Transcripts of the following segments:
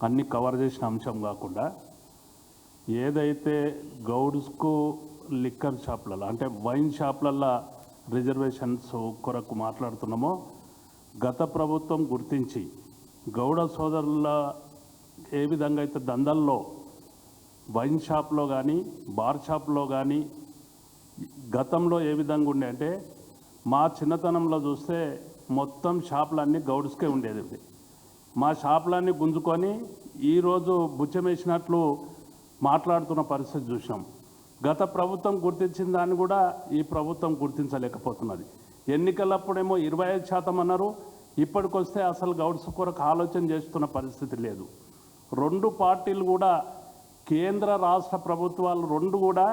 అన్ని కవర్ చేసిన అంశం కాకుండా ఏదైతే గౌడ్స్కు లిక్కర్ షాప్లలో అంటే వైన్ షాప్లల్లో రిజర్వేషన్స్ కొరకు మాట్లాడుతున్నామో గత ప్రభుత్వం గుర్తించి గౌడ సోదరుల ఏ విధంగా అయితే దందల్లో వైన్ షాప్లో కానీ బార్ షాప్లో కానీ గతంలో ఏ విధంగా ఉండే అంటే మా చిన్నతనంలో చూస్తే మొత్తం షాపులన్నీ గౌడ్స్కే ఉండేది. మా షాపులన్నీ గుంజుకొని ఈరోజు బుచ్చమేసినట్లు మాట్లాడుతున్న పరిస్థితి చూసినాం. గత ప్రభుత్వం గుర్తించిన దాన్ని కూడా ఈ ప్రభుత్వం గుర్తించలేకపోతున్నది. ఎన్నికలప్పుడేమో 25% అన్నారు, ఇప్పటికొస్తే అసలు గౌడ్స్ కొరకు ఆలోచన చేస్తున్న పరిస్థితి లేదు. రెండు పార్టీలు కూడా కేంద్ర రాష్ట్ర ప్రభుత్వాలు రెండు కూడా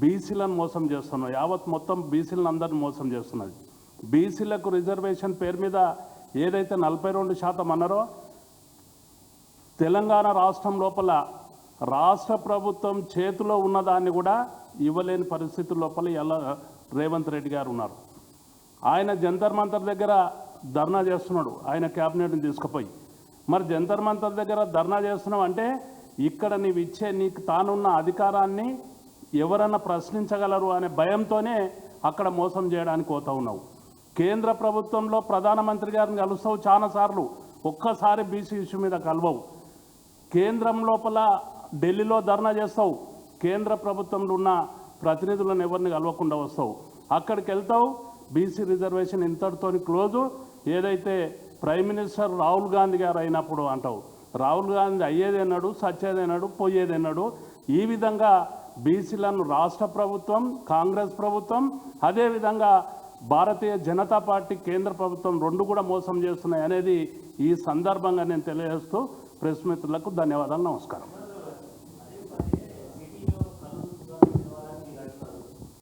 బీసీలను మోసం చేస్తున్నాయి. యావత్ మొత్తం బీసీలను అందరిని మోసం చేస్తున్నది. బీసీలకు రిజర్వేషన్ పేరు మీద ఏదైతే 42% అన్నారో తెలంగాణ రాష్ట్రం లోపల రాష్ట్ర ప్రభుత్వం చేతిలో ఉన్నదాన్ని కూడా ఇవ్వలేని పరిస్థితుల లోపల ఎలా రేవంత్ రెడ్డి గారు ఉన్నారు. ఆయన జంతర్ మంతర్ దగ్గర ధర్నా చేస్తున్నాడు, ఆయన క్యాబినెట్ని తీసుకుపోయి. మరి జంతర్ మంతర్ దగ్గర ధర్నా చేస్తున్నావు అంటే ఇక్కడ నీకు తానున్న అధికారాన్ని ఎవరన్నా ప్రశ్నించగలరు అనే భయంతోనే అక్కడ మోసం చేయడానికి పోతా ఉన్నావు. కేంద్ర ప్రభుత్వంలో ప్రధానమంత్రి గారిని కలుస్తావు చాలాసార్లు, ఒక్కసారి బీసీ ఇష్యూ మీద కలవవు. కేంద్రం లోపల ఢిల్లీలో ధర్నా చేస్తావు, కేంద్ర ప్రభుత్వంలో ఉన్న ప్రతినిధులను ఎవరిని కలవకుండా వస్తావు. అక్కడికి వెళ్తావు, బీసీ రిజర్వేషన్ ఇంతటితోని క్లోజు. ఏదైతే ప్రైమ్ మినిస్టర్ రాహుల్ గాంధీ గారు అయినప్పుడు అంటావు, రాహుల్ గాంధీ అయ్యేదన్నాడు, సచ్చేదన్నాడు, పోయేదన్నాడు. ఈ విధంగా బీసీలను రాష్ట్ర ప్రభుత్వం, కాంగ్రెస్ ప్రభుత్వం, అదేవిధంగా భారతీయ జనతా పార్టీ కేంద్ర ప్రభుత్వం రెండు కూడా మోసం చేస్తున్నాయి అనేది ఈ సందర్భంగా నేను తెలియజేస్తూ ప్రెస్ మిత్రులకు ధన్యవాదాలు, నమస్కారం.